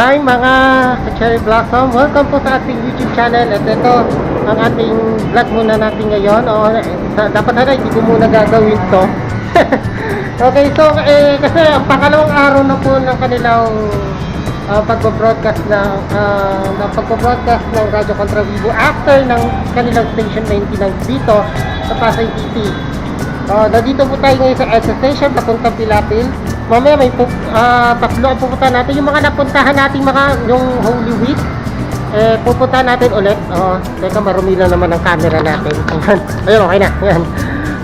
Hi mga Cherry Blossom, welcome po sa ating YouTube channel. At ito ang ating vlog muna natin ngayon. Dapat hindi ko muna gagawin to. Okay, so kasi ang pangalawang araw na po ng kanilang pagbo-broadcast ng Radyo Contra Vivo after ng kanilang station maintenance dito sa Pasay City. Nandito po tayo ngayon sa EDSA station papuntang Pilapil. Mamaya may tatlo ang pupuntahan natin. Yung mga napuntahan natin yung Holy Week, pupuntahan natin ulit. Teka, marumi na naman ang camera natin. Ayun, okay na. Ayan.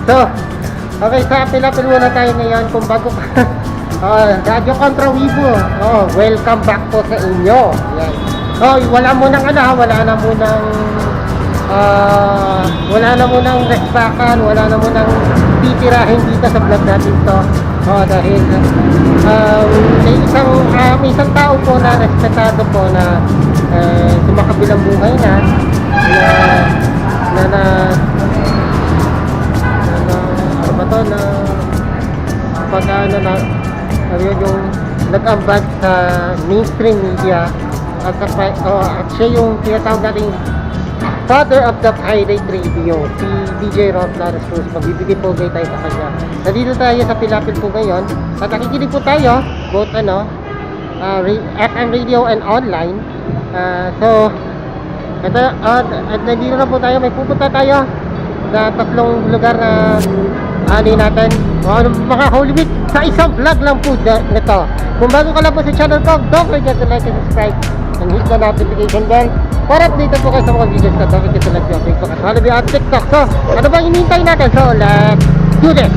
So, okay, sa Pilapil muna tayo ngayon. Kung bago ka, Radyo Contra Vivo, welcome back po sa inyo. Ayan. Wala na munang respakan, wala na munang titirahin dito sa vlog natin to. Dahil may isang tao po na respetado po na sumakabilang buhay na yung nag-ambag sa mainstream media at siya yung tinatawag nating Father of the Pirate Radio, si DJ Ron Flores Cruz. Magbibigay po kayo tayo sa kanya. Nandito tayo sa Pilapil po ngayon at nakikinig po tayo both FM radio and online. So ito, at nandito na po tayo. May pupunta tayo sa tatlong lugar na natin mga Holy Week sa isang vlog lang po nito. Kung bago ka lang po sa channel ko, don't forget to like and subscribe and hit the notification bell para update po kayo sa mga videos na don't forget to like yung Facebook at follow me on TikTok. So, ano bang hinihintay natin? So, let's do this!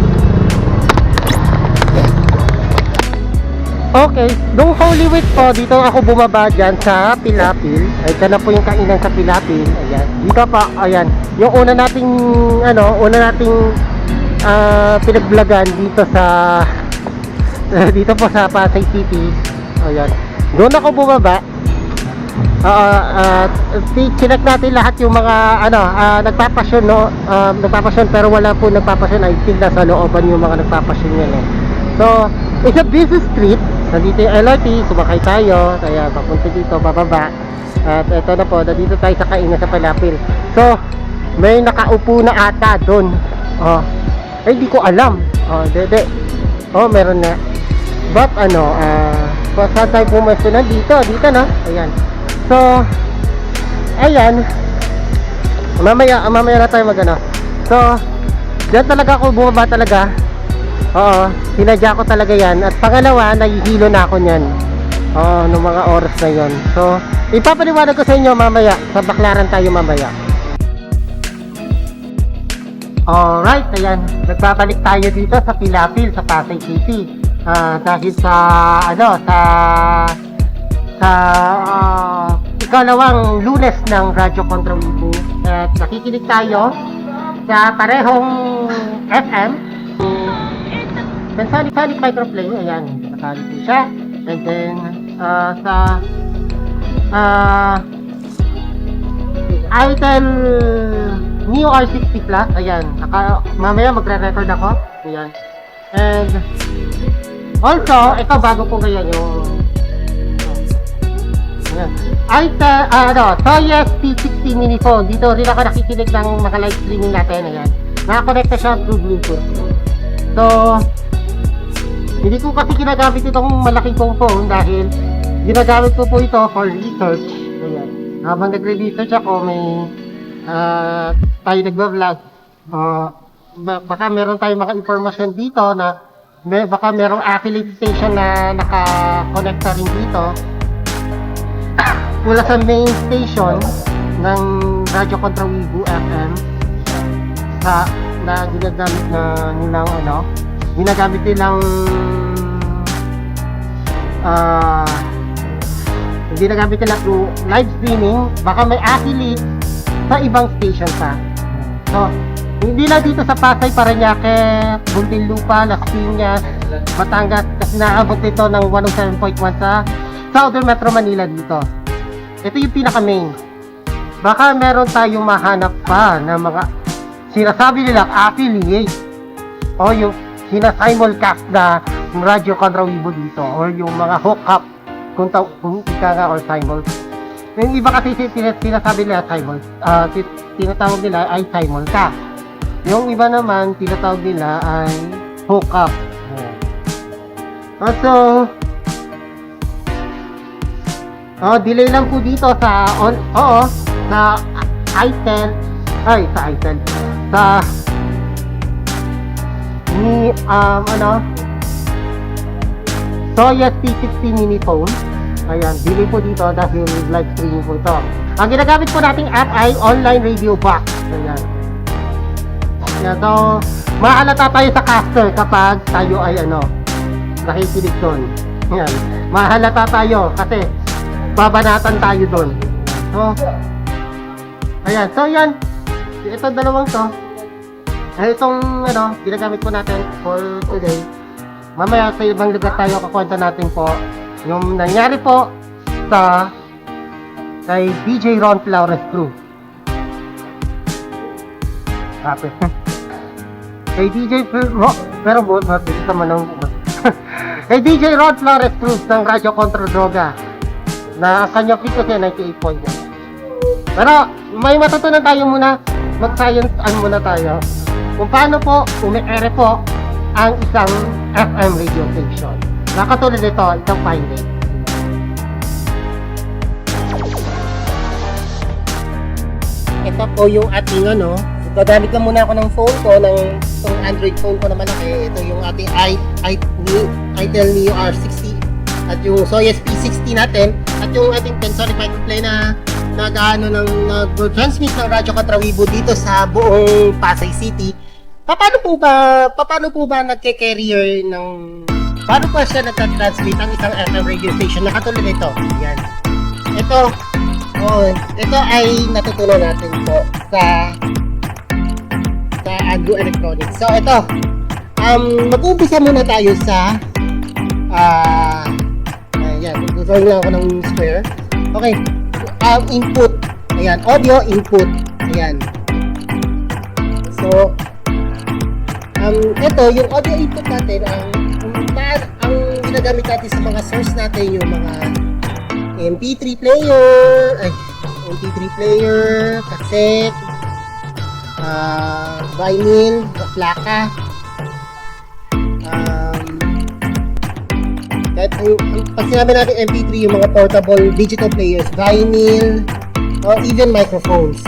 Okay, nung Holy Week po, dito ako bumaba dyan sa Pilapil. Ay, ito na po yung kainan sa Pilapil. Ayan, dito pa, ayan. Yung una nating pinagvlogan dito sa dito po sa Pasay City. Ayan, doon ako bumaba. Chinek natin lahat yung mga nagpapasyon, no? Nagpapasyon pero wala po nagpapasyon. I think nasa looban yung mga nagpapasyon yan eh. So, it's a busy street. Nandito yung LRT, sumakay tayo. Kaya papunta dito, bababa. At ito na po, nandito tayo sa kainan sa Pilapil. So, may nakaupo na ata doon. Hindi ko alam. Meron na. But saan tayo pumesto na? Dito na. Ayan. So, ayan. Mamaya na tayo So, dyan talaga ako bumaba talaga. Sinadya ko talaga yan. At pangalawa, nahihilo na ako nyan. Noong mga oras na yon. So, ipapaliwanag ko sa inyo mamaya. Sa Baklaran tayo mamaya. Alright, ayan. Nagbabalik tayo dito sa Pilapil, sa Pasay City. Dahil sa ikalawang Lunes ng Radyo Contra Vivo. At nakikinig tayo sa parehong FM. Sonic Microplay, ayan, nakakali po siya. And then sa Itel Neo R60 Plus, ayan, mamaya magre-record ako, ayan. And also, ito bago po ngayon yung Soyes P60 mini phone. Dito rin ako nakikinig ng mga live streaming natin. Ayan, nakakonekta siya through Bluetooth. So, hindi ko kasi ginagamit itong malaking phone dahil ginagamit ko po ito for research. Ayan, habang nagre-research ako, may tayo nagba-vlog. Baka meron tayong mga information dito na baka merong affiliate station na naka-connecta rin dito mula sa main station ng Radyo Contra Vivo FM na ginagamit nilang ginagamit nila through live streaming. Baka may affiliate sa ibang station pa. So, hindi lang dito sa Pasay, Parañaque, Muntinlupa, Las Piñas, Batangas, kasi naabot ito ng 107.1 sa Southern Metro Manila dito. Ito yung pinaka-main. Baka meron tayong mahanap pa na mga sinasabi nilang affiliate o yung sinasimulcast na Radyo Contra Vivo dito or yung mga hookup kung ika nga or simul. Yung iba kasi sinasabi nila simul, tinatawag nila ay simulcast. Yung iba naman, tinatawag nila ay hookup. So, delay lang po dito sa sa iTel, sa Soya C60 mini phone. Ayan, delay po dito dahil live streaming po ito. Ang ginagamit po nating app ay online radio box. Ayan. So, mahalata tayo sa caster kapag tayo ay nakikinig doon. Ayan. Mahalata tayo kasi babanatan tayo doon. So, ayan. So, yan. Itong dalawang to. Itong, ginagamit po natin for today. Mamaya sa ibang lugar tayo kakwenta natin po yung nangyari po sa kay DJ Ron Flores Crew. Happy. Kay DJ pero dito naman ang kay DJ Ron Flores Crew ng Radio Contra Droga na kanyang frequency 98.1. Pero may matutunan tayo muna, mag-science muna tayo kung paano po umi-ere po ang isang FM radio station. Nakatulad nito, isang finding. Ito po yung ating gagamit lang muna ako ng phone ko, itong Android phone ko na malaki. Ito yung ating iTel Neo R60 at yung Soya P60 natin at yung ating Tensoric Microplay na nag-transmit ng Radyo Katrawibo dito sa buong Pasay City. Paano po ba nagke-carrier paano po siya nagka-transmit ang isang FM radio station na katulad nito? Yan. Ito ay natutunan natin po sa Agro Electronics. So ito, mag-uumpisa muna tayo sa ayan, drawing lang ako ng square. Okay. Input. Ayan, audio input. Ayan. So, ito, yung audio input natin, ang ginagamit natin sa mga source natin, yung mga MP3 player, cassette, vinyl, plaka, pag sinabi natin MP3, yung mga portable digital players, vinyl, or even microphones.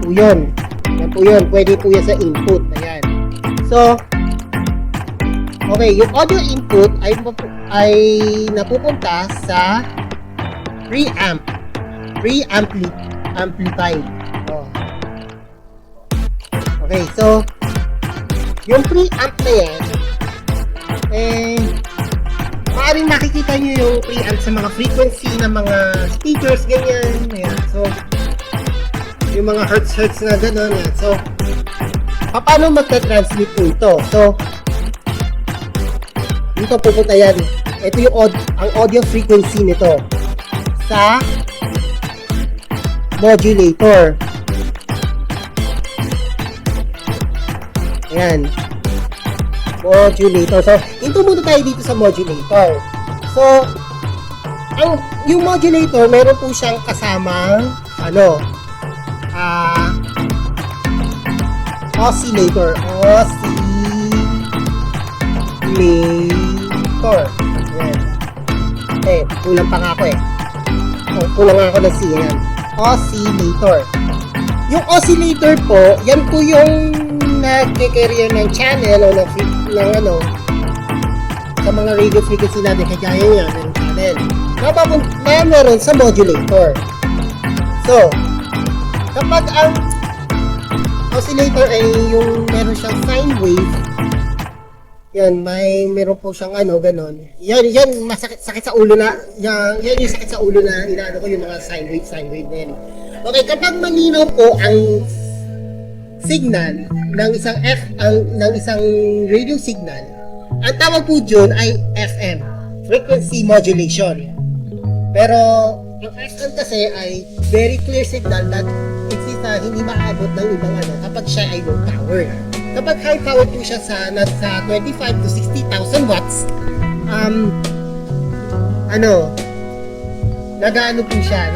Yan po yun. Pwede po yan sa input. Ayan. So, okay, yung audio input ay napupunta sa amplified. Okay, so yung preamp na yan, maaaring nakikita nyo yung preamp sa mga frequency ng mga speakers, ganyan. Ayan. So, yung mga hertz na gano'n. Ayan. So, paano magta-transmit po ito? So, dito pupunta yan. Ito yung ang audio frequency nito sa modulator. Ayan. Modulator. So, into muna tayo dito sa modulator. So, yung modulator, meron po siyang kasamang oscillator. Ayan. Kulang pa nga ako kulang ako ng C. Ayan. Oscillator. Yung oscillator po, yan po yung nagke-carrier ng channel o sa mga radio frequency natin, kagaya niya ng channel na meron sa modulator. So, kapag ang oscillator ay yung meron siyang sine wave, yan, meron po siyang ganon. Yan, sakit sa ulo na, yan yung sakit sa ulo na inaano ko, yung mga sine wave din. Okay, kapag malinaw po ang signal ng isang radio signal, ang tawag po dyan ay FM, frequency modulation. Pero ang FM kasi ay very clear signal that hindi maabot ng ibang kapag siya ay low power. Kapag high power po siya nasa 25 to 60,000 watts, nagaano po siya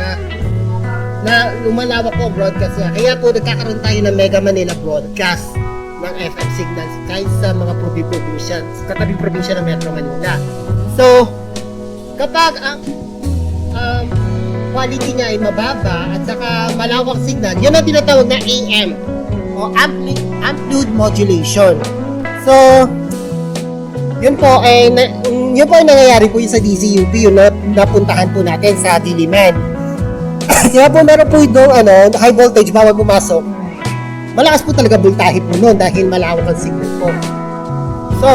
na lumalawak po ang broadcast niya. Kaya po nagkakaroon tayo ng Mega Manila broadcast ng FM signals kahit sa mga probinsya, katabing probinsya ng Metro Manila. So, kapag ang quality niya ay mababa at saka malawak signal, yun ang tinatawag na AM o amplitude modulation. So, yun po ay nangyayari po yung sa DZUP, yung napuntahan po natin sa Diliman. Kaya po meron po itong high voltage bawal pumasok. Malakas po talaga voltahe po noon dahil malawak ang signal po. So,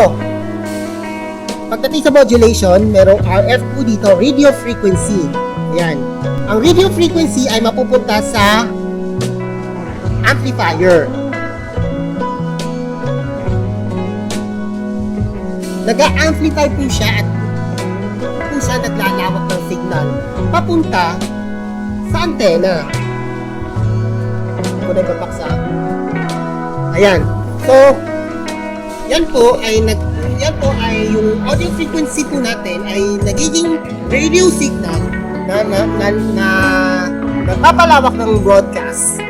pagdating sa modulation, merong RF po dito, radio frequency. Ayan. Ang radio frequency ay mapupunta sa amplifier. Nag-a-amplify po siya at po siya naglalawak ng signal papunta sa antena. Kung nagpapaksa. Ayan. So, yan po ay yung audio frequency po natin ay nagiging radio signal na nagpapalawak ng broadcast.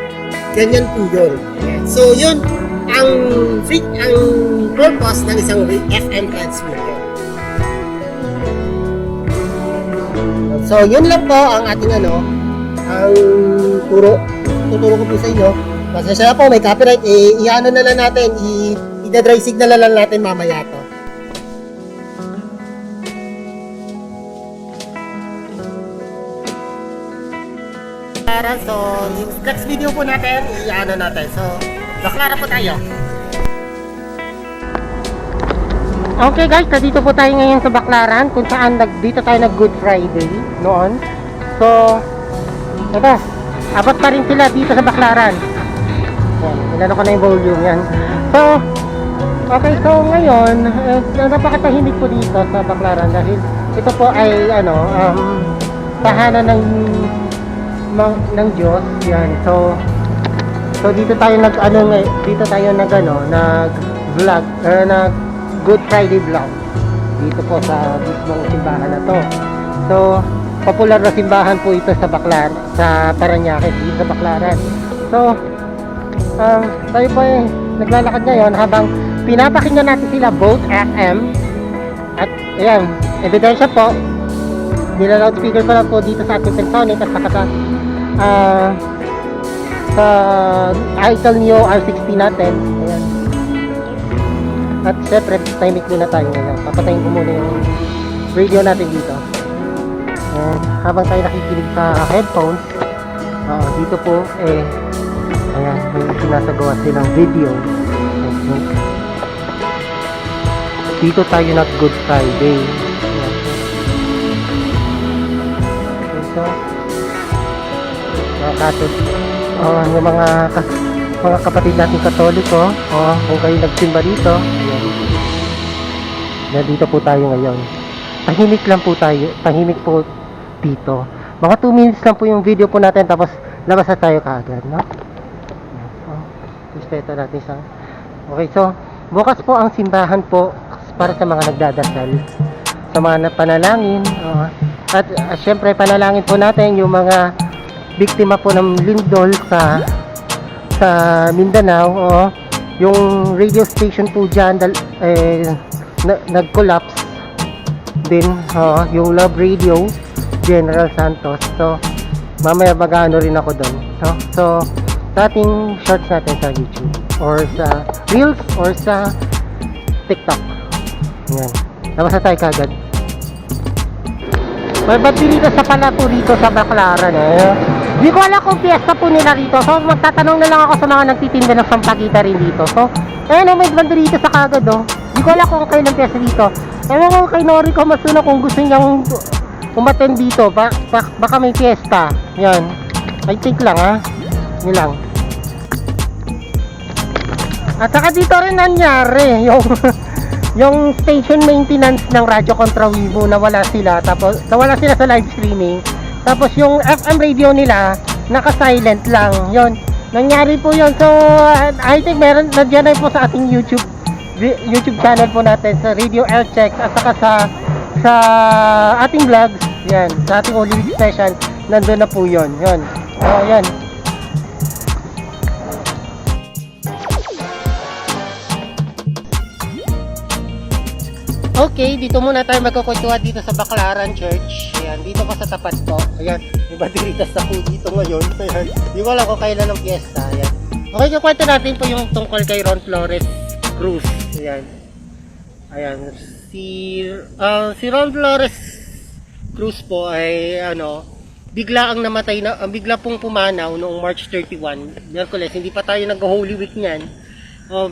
Ganyan po yun. Ayan. So, yun ang purpose ng isang FM transmitter. So, yun lang po ang ating ang tuturo ko po sa inyo. Pasensya na po, may copyright, i-ano na lang natin, i-dry signal na lang natin mamaya to. So, next video po natin, i-ano natin. So, baklara po tayo. Okay guys, dito po tayo ngayon sa Baclaran kung saan dito tayo nag Good Friday noon. So, ito, abot pa rin sila dito sa Baclaran. Yan, ilano ko na yung volume yan. So, okay, so ngayon, napakatahimik po dito sa Baclaran dahil ito po ay tahanan ng Diyos. Yan, so dito tayo nag vlog nag Good Friday vlog dito po sa mismong simbahan na to. So, popular na simbahan po ito sa Baclaran, sa Parañaque, dito sa Baclaran. So, tayo po ay naglalakad ngayon habang pinapakinggan natin sila both FM at ayan, ebidensya po nila loudspeaker ko lang po dito sa ating Pensonic at saka sa Itel Neo R60 natin. Ayan. At syempre, timing muna tayo ngayon. Papatayin ko muna yung radio natin dito. And habang tayo nakikinig sa headphones, dito po ayan, may sinasagawa silang video. Dito tayo nag Good Friday. Ayan. So, yung mga kapatid natin Katoliko, kung kayo nagsimba dito, dito po tayo ngayon. Tahimik lang po tayo, tahimik po dito. Mga 2 minutes lang po yung video po natin, tapos labas na tayo kaagad, no? Respeto natin sa... Okay, so bukas po ang simbahan po para sa mga nagdadasal, sa mga panalangin, at syempre panalangin po natin yung mga biktima po ng lindol sa Mindanao. Yung radio station po dyan nag-collapse din, yung Love Radio General Santos. So mamaya mag-ano rin ako doon, so sa ating shorts natin sa YouTube or sa Reels or sa TikTok. Yan, labas na tayo kagad. May ba't dito sa pala po dito sa Baclaran Di ko alam kung fiesta po nila rito. So magtatanong na lang ako sa mga nagtitinda ng sampagita rin dito. So may banderita sa kagad Di ko alam kung kailan fiesta dito. Ewan ko kay Noriko Masuno kung gusto niyang umattend dito. Baka may fiesta. Yan, I think lang yun lang. At saka dito rin nangyari yung station maintenance ng Radyo Contra Vivo, nawala sila sa live streaming. Tapos yung FM radio nila naka-silent lang. Yon, nangyari po yon. So I think meron nandiyan na po sa ating YouTube channel po natin sa Radio Air Check at saka sa ating vlogs. Yan, sa ating Holy Week special, nandun na po yun. Yan. So, yan. Okay, dito muna tayo magkukwentuhan dito sa Baclaran Church. Ayan, dito pa sa tapat ko. Ayan, may badiritas na po dito ngayon. Ayan, di ko alam kung kailan ang fiesta. Ayan. Okay, kukwento natin po yung tungkol kay Ron Flores Cruz. Ayan. Ayan, si Ron Flores Cruz po ay bigla ang namatay na, bigla pong pumanaw noong March 31, Miyerkules. Hindi pa tayo nag-Holy Week niyan.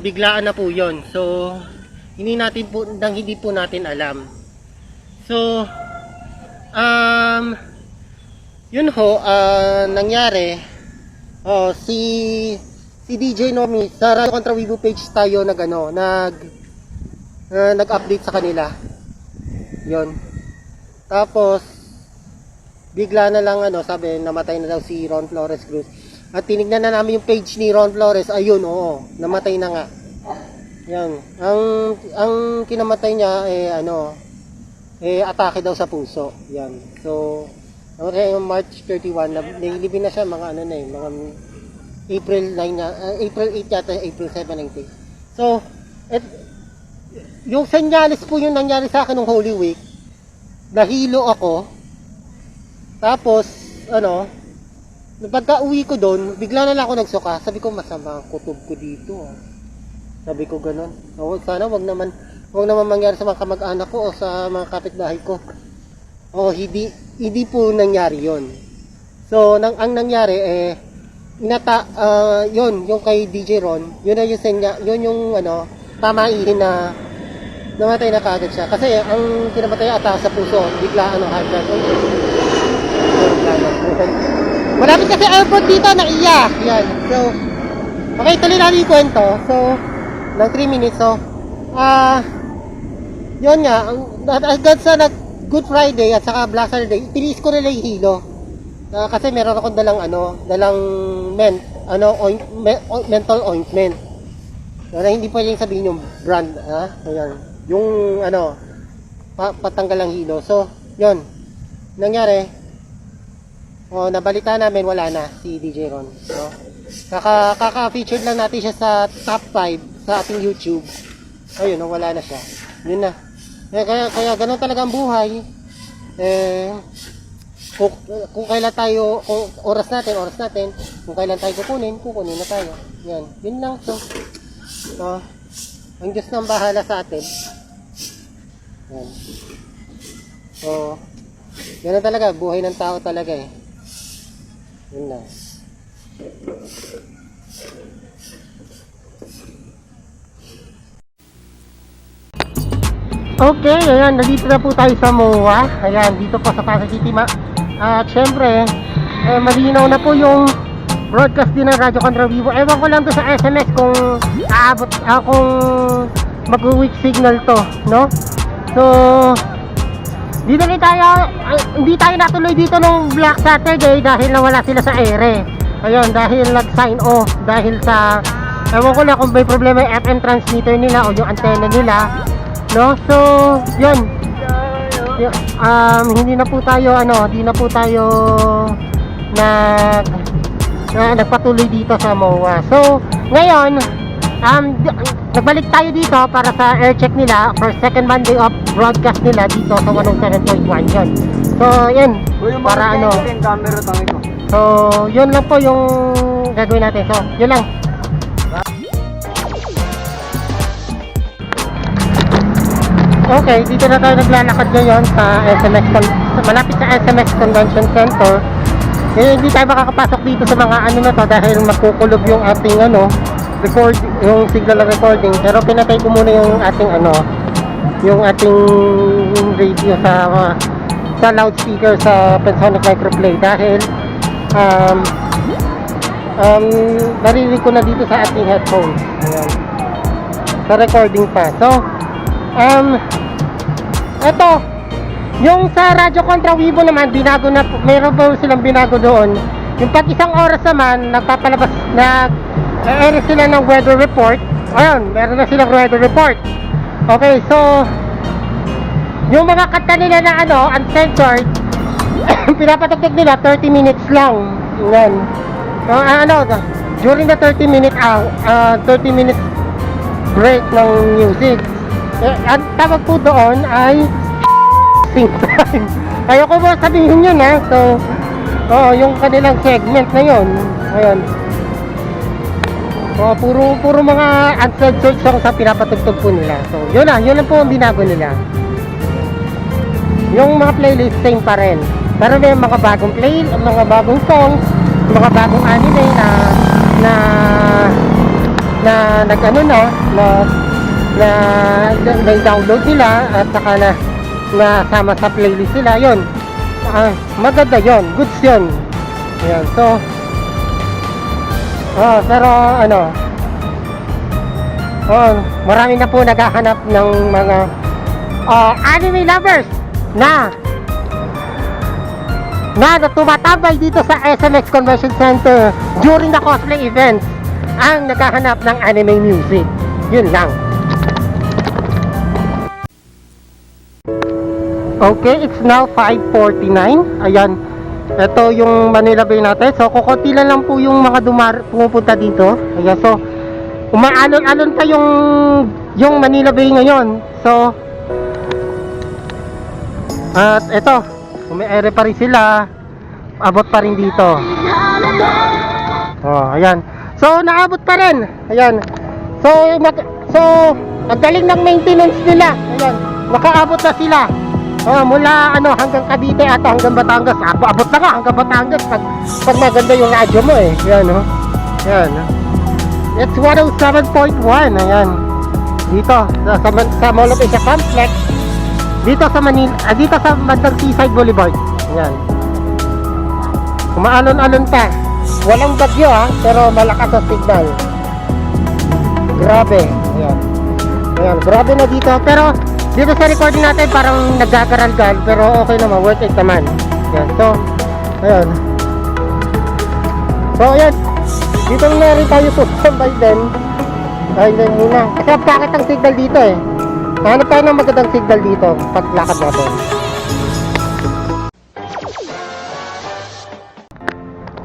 Biglaan na po 'yon. So, hindi po natin alam. So, yun ho, nangyari, si DJ Nomi, sa Radio Contra Weibo page tayo nag-update sa kanila. Yun. Tapos, bigla na lang, sabi, namatay na daw si Ron Flores Cruz. At tinignan na namin yung page ni Ron Flores, ayun, oo, namatay na nga. Yan. Ang kinamatay niya atake daw sa puso. Yan. So, namatay yung March 31, nilibing na siya mga mga April 8 yata, April 7, 90. So, yung senyalis po yung nangyari sa akin ng Holy Week. Nahilo ako. Tapos, pagka uwi ko doon, bigla na lang ako nagsuka. Sabi ko, masama ang kutob ko dito. Sabi ko ganun. Sana wag naman mangyari sa mga kamag-anak ko o sa mga kapitbahay ko. Hindi po nangyari 'yon. So, ang nangyari yun, yung kay DJ Ron, yun na yung senya, yun yung pamaihin na namatay na kaagad siya. Kasi ang kinamatay ata sa puso, bigla high blood. Malapit kasi airport dito, naiya. Yan. So, okay, tuloy natin yung kwento. So, ng 3 minutes. So, yun nga, agad sa Good Friday at saka Black Saturday, tiniis ko nila yung hilo. Kasi meron akong dalang menthol ointment. Na hindi pwedeng sabihin yung brand, ayan. Yung patanggal ang hilo. So, yun. Nangyari, nabalita namin wala na si DJ Ron. No? Kaka-featured lang natin siya sa top 5 sa ating YouTube. Ayun, wala na siya. Yun na. Kaya ganun talaga ang buhay. Kung kailan tayo, kung oras natin, kung kailan tayo kukunin na tayo. Yan, yun lang. So, ang Diyos nang bahala sa atin. Yan. So, ganun talaga, buhay ng tao talaga eh. Yun lang. Okay, ayan, nandito na po tayo sa MOA. Ayan, dito po sa Pasay City. At syempre, malinaw na po yung broadcast din ng Radio Contra Weibo. Ewan ko lang to sa SMS kung aabot, kung mag-weak signal to, no? So, hindi tayo natuloy dito nung Black Saturday dahil nawala sila sa ere. Ayun, dahil nag-sign off, dahil sa, ewan ko na kung may problema yung FM transmitter nila o yung antenna nila. No? So, yun. Hindi na po tayo nagpatuloy dito sa MOA. So, ngayon, nagbalik tayo dito para sa air check nila for second Monday of broadcast nila dito sa 107.1 yun. So, yun. Para So, yun lang po yung gagawin natin. So, yun lang. Okay, dito na tayo naglalakad ngayon sa malapit sa SMS Convention Center. Hindi tayo makakapasok dito sa mga na to dahil magkukulob yung ating yung signal ng recording. Pero pinatay ko muna yung ating radio sa loudspeaker sa Pensonic Microplay dahil narinig ko na dito sa ating headphones. Ayan. Sa recording pa. So, eto, yung sa Radio Contra Weibo naman, binago na, meron po silang binago doon. Yung pag isang oras naman, nagpapalabas, nag-air sila ng weather report. Ayun, meron na silang weather report. Okay, so, yung mga kanta nila na uncensored, pinapatugtog nila 30 minutes lang. Yan. So, during the 30 minutes break ng music. Ang tawag po doon ay sing time. Ayoko mo sabihin yun ha. So, yung kanilang segment na yun. Ayun. Puro mga uncensored songs ang pinapatugtog po nila. So, yun lang po ang binago nila. Yung mga playlist same pa rin. Pero may mga bagong mga bagong songs, mga bagong anime na download nila at saka nasama sa playlist nila. Yun. Maganda yun. Goods yun. Ayan. So, pero marami na po naghahanap ng mga anime lovers na tumatambay dito sa SMX Convention Center during the cosplay events ang naghahanap ng anime music. Yun lang. Okay, it's now 5:49. Ayan. Ito yung Manila Bay natin. So, kukunti lang po yung mga pumupunta dito. Ayan, so, umaalon-alon pa yung Manila Bay ngayon. So, at ito, umi-ere pa rin sila. Abot pa rin dito. Ayan. So, naabot pa rin. Ayan. So, magaling ng maintenance nila. Ayan. Nakaabot na sila. Mula hanggang Cavite at hanggang Batangas. Abot na nga hanggang Batangas pag maganda yung radyo mo eh. Yan, Yan. It's 107.1. Ayan. Dito sa Mall of Asia Complex. Dito sa Manila, dito sa bandang Seaside Boulevard. Ayan. Umaalon-alon pa. Walang bagyo pero malakas ang signal. Grabe. Ayan. Ayan, grabe na dito. Pero dito sa recording natin parang nagagaral-gal pero okay naman, worth it naman. Yan. So, ayun. So, ayan. Dito na rin tayo susambay din. Ayun muna. Kasi ang pakit ang signal dito eh. Hanap tayo ng magandang signal dito paglakad natin.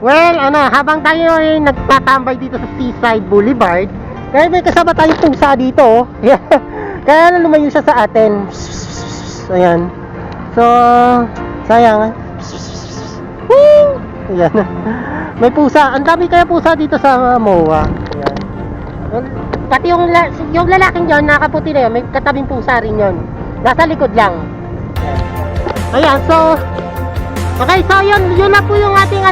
Well, habang tayo ay nagtatambay dito sa Seaside Boulevard, kaya may kasama tayong pusa dito. Kaya lumayo siya sa atin. Ayan. So, sayang. Woo! Ayan. May pusa. Ang dami kaya pusa dito sa MOA. Ayan. Pati yung lalaking yun, nakaputi na yun, may katabing pusa rin yun. Nasa likod lang. Ayan. So, okay. So, yun na po yung ating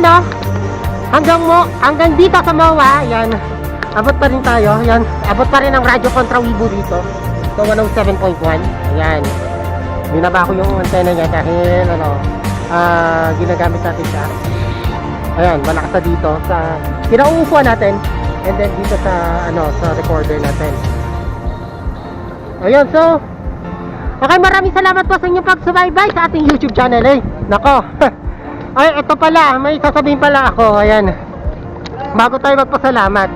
hanggang dito sa MOA. Ayan. Abot pa rin tayo. Ayan. Abot pa rin ang radyo kontra Weibo dito. So, 107.1. Ayan. Binaba ko yung antena niya dahil ginagamit natin siya. Ayan, malakas na dito sa kinauupuan natin and then dito sa recorder natin. Ayan, so okay, maraming salamat po sa inyong pagsubaybay sa ating YouTube channel Nako. Ay, ito pala, may sasabihin pala ako. Ayan. Bago tayo magpasalamat.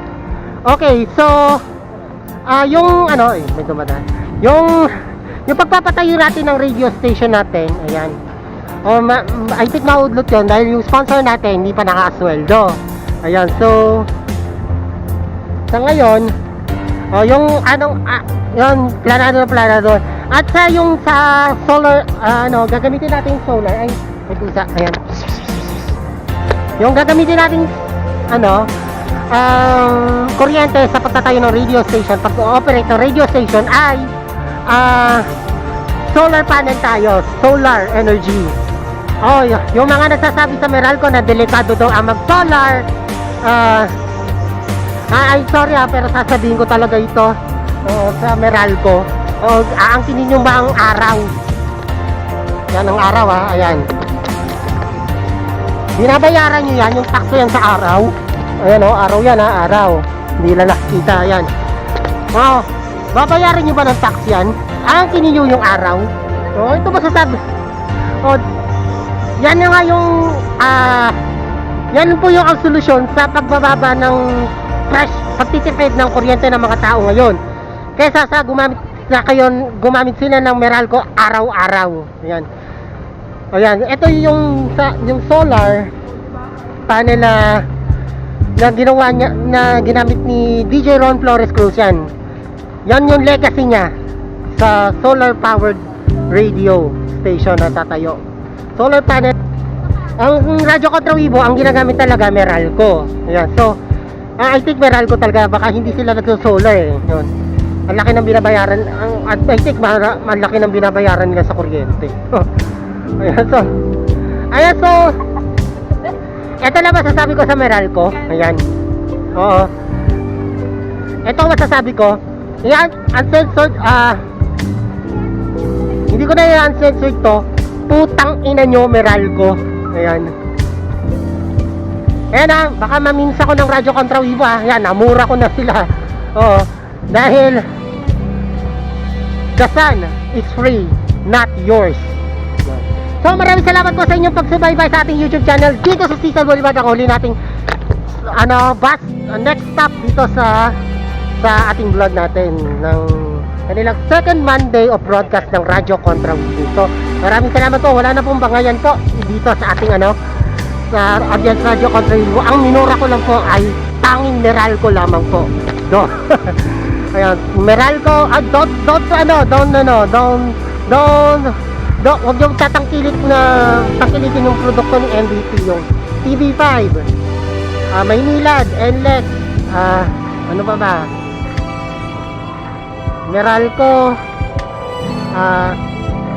Okay, so may dumadaan. Yung pagpapatayo natin ng radio station natin, ayan. I think maudlot yun dahil yung sponsor natin hindi pa nakasweldo. Ayan, so sa ngayon, planado. At sa solar, gagamitin natin yung solar. Ay, may pusa, ayan. Yung gagamitin natin, kuryente sa pagtatayo ng radio station, pag-operate ng radio station ay solar panel tayo, solar energy. Yung mga nagsasabi sa Meralco na delikado daw ang mag-solar, ay sorry pero sasabihin ko talaga ito sa Meralco. Aangkinin nyo ba ang araw? Yan ang araw ayan. Binabayaran nyo yan, yung takso yan sa araw. Ayan araw yan araw. Hindi lang nakikita yan. Babayaran nyo ba ng tax yan? Aangkinin nyo yung araw. Ito masasabi. Yan na nga yung yan po yung ang solusyon sa pagbababa ng pagtitipid ng kuryente ng mga tao ngayon. Kaysa sa gumamit sila ng Meralco araw-araw. Ayan. Ayan, ito yung yung solar panel na ginawa niya, na ginamit ni DJ Ron Flores Cruz yan. Yan yung legacy niya sa solar powered radio station na tatayo. Solar panel. Ang radyo kontra Weibo, ang ginagamit talaga Meralco. Ayan, so I think Meralco talaga, baka hindi sila nagso-solar eh. Yun. Ang laki ng binabayaran, I think malaki ng binabayaran nila sa kuryente. Ayan, so ito na masasabi ko sa Meralco. Ayan. Oo. Ito ang masasabi ko. Ayan, uncensored, hindi ko na yung uncensored to. Putang ina nyo, Meralco. Ayan. Ayan baka maminsa ko ng radyo kontra Weibo Ayan, namura ko na sila. Oo. Dahil the sun is free, not yours. So maraming salamat po sa inyong pagsubaybay sa ating YouTube channel dito sa Cecil Boulevard. Ang huli nating bus, next stop dito sa ating vlog natin ng kanilang second Monday of broadcast ng Radyo Kontra Weibo. So maraming salamat po. Wala na pong bangayan po dito sa ating sa Audience Radio Kontra Weibo. Ang minura ko lang po ay tanging Meralco lamang po. Do. Ayan, Meralco, huwag yung tangkilikin yung produkto ni MVP, yung TV5, Maynilad, NLEX, ano pa ba? Meralco,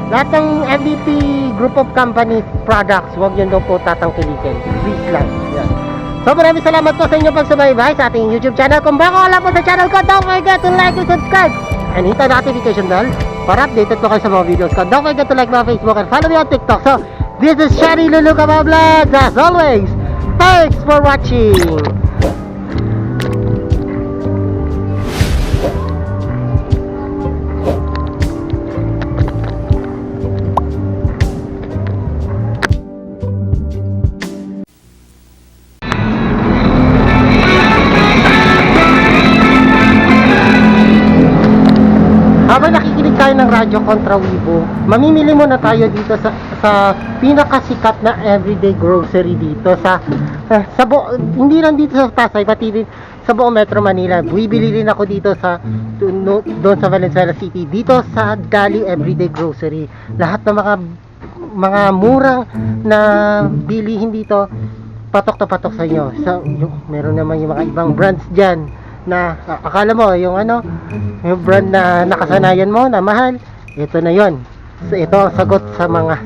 lahat ng MVP group of companies products, huwag yun daw po tatangkilikin. Please lang. Yan. So maraming salamat po sa inyong pagsubaybay sa ating YouTube channel. Kung baka wala po sa channel ko, don't forget to like and subscribe and hit the notification bell para updated po kayo sa mga videos ko. Don't forget to like my Facebook and follow me on TikTok. So this is Shari Lulu Kabab Vlogs. As always, thanks for watching. Habang nakikinig tayo ng Radyo Kontra Weibo, mamimili muna tayo dito sa pinakasikat na everyday grocery dito hindi lang dito sa Pasay, pati din sa buong Metro Manila. Bibili rin ako dito doon sa Valenzuela City, dito sa Dali Everyday Grocery. Lahat ng mga murang na bilihin dito, patok to patok sa inyo. So, meron naman yung mga ibang brands dyan na akala mo yung brand na nakasanayan mo na mahal, ito na yon. So ito ang sagot sa mga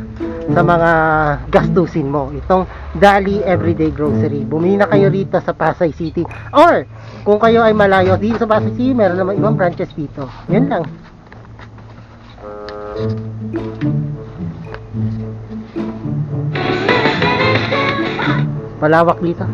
gastusin mo, itong Dali Everyday Grocery. Bumili na kayo rito sa Pasay City, or kung kayo ay malayo dito sa Pasay City, meron naman ibang branches dito. Yan lang. Malawak dito.